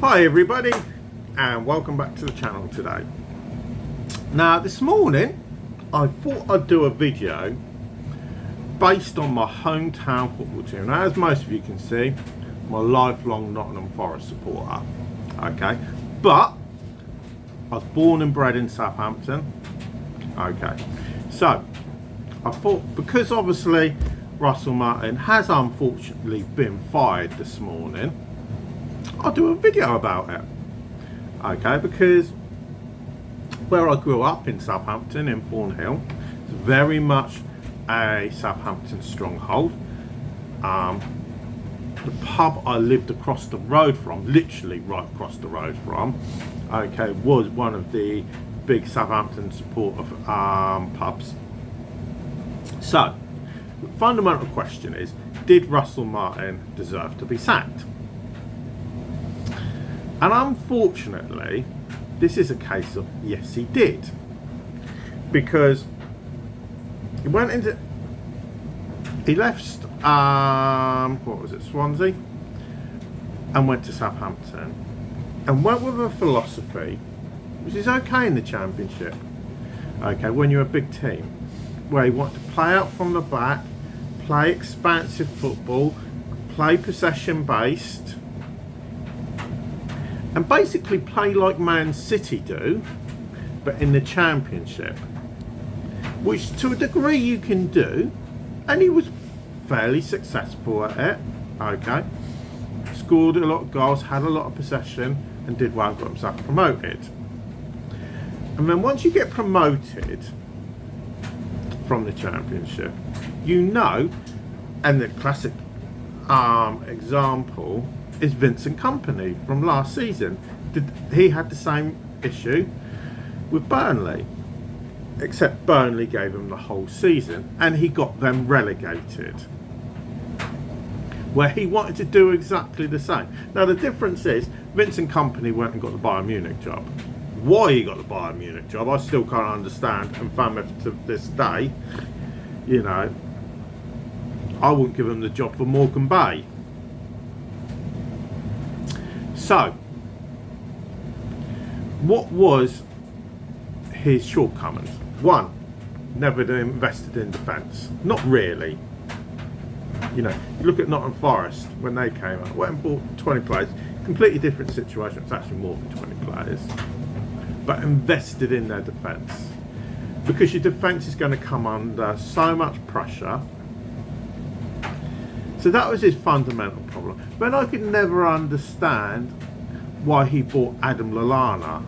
Hi everybody, and welcome back to the channel today. Now this morning I thought I'd do a video based on my hometown football team. Now, as most of you can see, I'm a lifelong Nottingham Forest supporter, okay, but I was born and bred in Southampton, okay. So I thought, because obviously Russell Martin has unfortunately been fired this morning, I'll do a video about it, okay, because where I grew up in Southampton, in Thornhill, is very much a Southampton stronghold. The pub I lived across the road from, literally right across the road from, okay, was one of the big Southampton support of pubs. So the fundamental question is, did Russell Martin deserve to be sacked? And unfortunately, this is a case of yes, he did, because he left what was it, Swansea, and went to Southampton, and went with a philosophy which is okay in the Championship, okay, when you're a big team, where you want to play out from the back, play expansive football, play possession based, and basically play like Man City do, but in the Championship, which to a degree you can do, and he was fairly successful at it, okay, scored a lot of goals, had a lot of possession, and did well, got himself promoted. And then once you get promoted from the Championship, you know, and the classic example is Vincent Kompany from last season. He had the same issue with Burnley, except Burnley gave him the whole season and he got them relegated, where he wanted to do exactly the same. Now the difference is Vincent Kompany went and got the Bayern Munich job. Why he got the Bayern Munich job, I still can't understand, and found it to this day. You know, I wouldn't give him the job for Morecambe Bay. So, what was his shortcomings? One, never invested in defence. Not really. You know, look at Nottingham Forest when they came out. Went and bought 20 players. Completely different situation. It's actually more than 20 players. But invested in their defence. Because your defence is going to come under so much pressure. So that was his fundamental problem. But I could never understand why he bought Adam Lallana.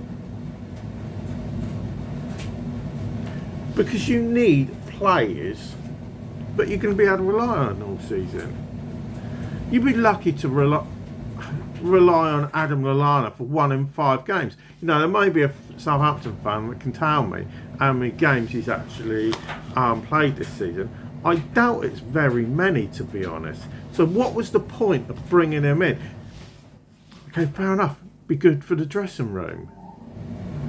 Because you need players that you're going to be able to rely on all season. You'd be lucky to rely on Adam Lallana for 1 in 5 games. You know, there may be a Southampton fan that can tell me how many games he's actually played this season. I doubt it's very many, to be honest. So what was the point of bringing him in? Okay, fair enough, be good for the dressing room,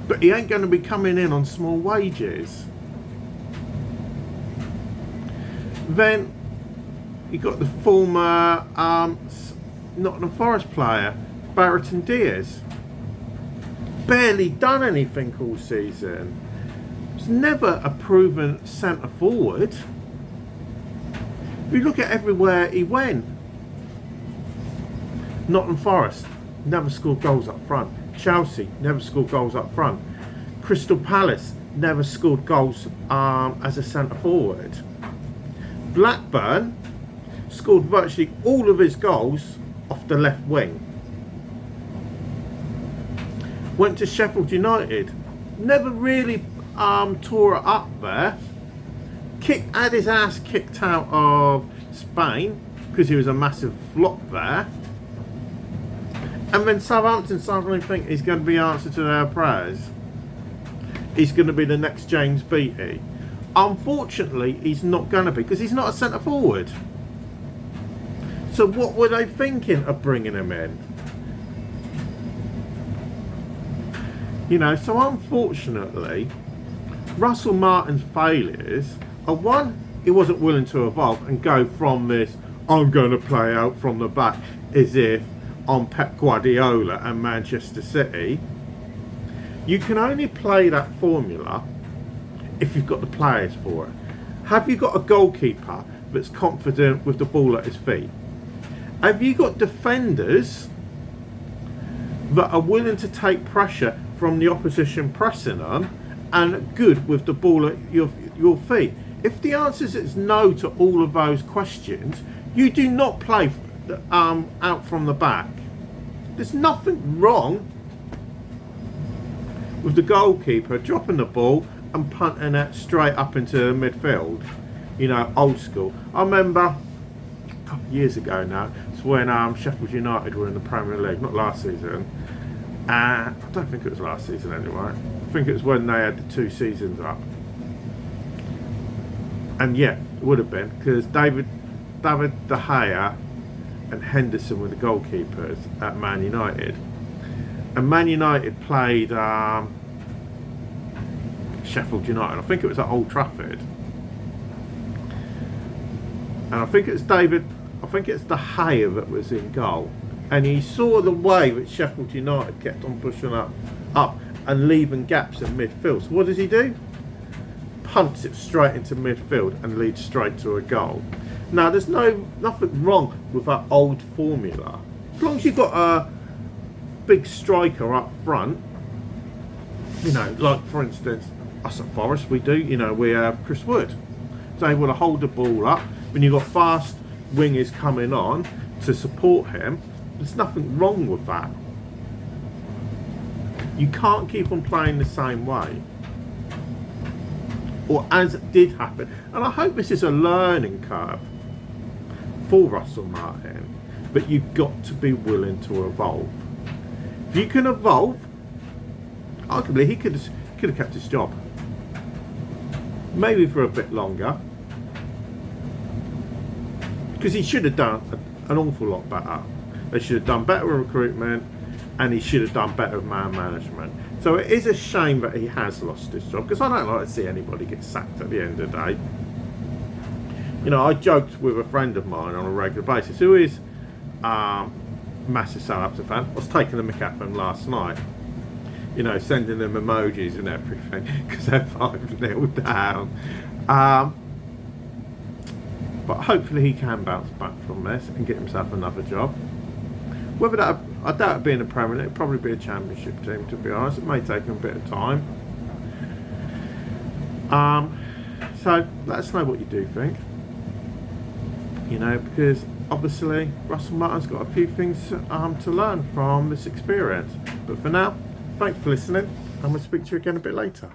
but he ain't going to be coming in on small wages. Then you got the former Nottingham Forest player, Barrington Diaz. Barely done anything all season. Was never a proven centre forward. If you look at everywhere he went, Nottingham Forest never scored goals up front. Chelsea never scored goals up front. Crystal Palace never scored goals as a centre forward. Blackburn scored virtually all of his goals off the left wing. Went to Sheffield United, never really tore it up there. Had his ass kicked out of Spain because he was a massive flop there. And then Southampton suddenly think he's going to be answer to their prayers. He's going to be the next James Beattie. Unfortunately, he's not going to be, because he's not a centre forward. So what were they thinking of bringing him in? You know, so unfortunately, Russell Martin's failures are, one, he wasn't willing to evolve and go from this, I'm going to play out from the back, as if on Pep Guardiola and Manchester City, you can only play that formula if you've got the players for it. Have you got a goalkeeper that's confident with the ball at his feet? Have you got defenders that are willing to take pressure from the opposition pressing them and good with the ball at your feet? If the answer is no to all of those questions, you do not play out from the back. There's nothing wrong with the goalkeeper dropping the ball and punting it straight up into midfield. You know, old school. I remember a couple of years ago now, it's when Sheffield United were in the Premier League, not last season. I don't think it was last season anyway. I think it was when they had the 2 seasons up. And yeah, it would have been, because David De Gea and Henderson were the goalkeepers at Man United. And Man United played Sheffield United. I think it was at Old Trafford. And I think it's De Gea that was in goal. And he saw the way that Sheffield United kept on pushing up and leaving gaps in midfield. So what does he do? Punts it straight into midfield and leads straight to a goal. Now, there's nothing wrong with that old formula. As long as you've got a big striker up front, you know, like for instance, us at Forest, we have Chris Wood. He's able to hold the ball up. When you've got fast wingers coming on to support him, there's nothing wrong with that. You can't keep on playing the same way. Or as did happen. And I hope this is a learning curve for Russell Martin. But you've got to be willing to evolve. If you can evolve, arguably he could have kept his job. Maybe for a bit longer. Because he should have done an awful lot better. They should have done better with recruitment, and he should have done better with man management. So it is a shame that he has lost his job, because I don't like to see anybody get sacked at the end of the day. You know, I joked with a friend of mine on a regular basis who is massive Southampton fan. I was taking the mick at them last night. You know, sending them emojis and everything because they're 5-0 down. But hopefully he can bounce back from this and get himself another job. Whether that, I doubt it'd be in the Premier League, it'd probably be a Championship team, to be honest. It may take him a bit of time. So let us know what you do think. You know, because obviously Russell Martin's got a few things to learn from this experience. But for now, thanks for listening, and we'll speak to you again a bit later.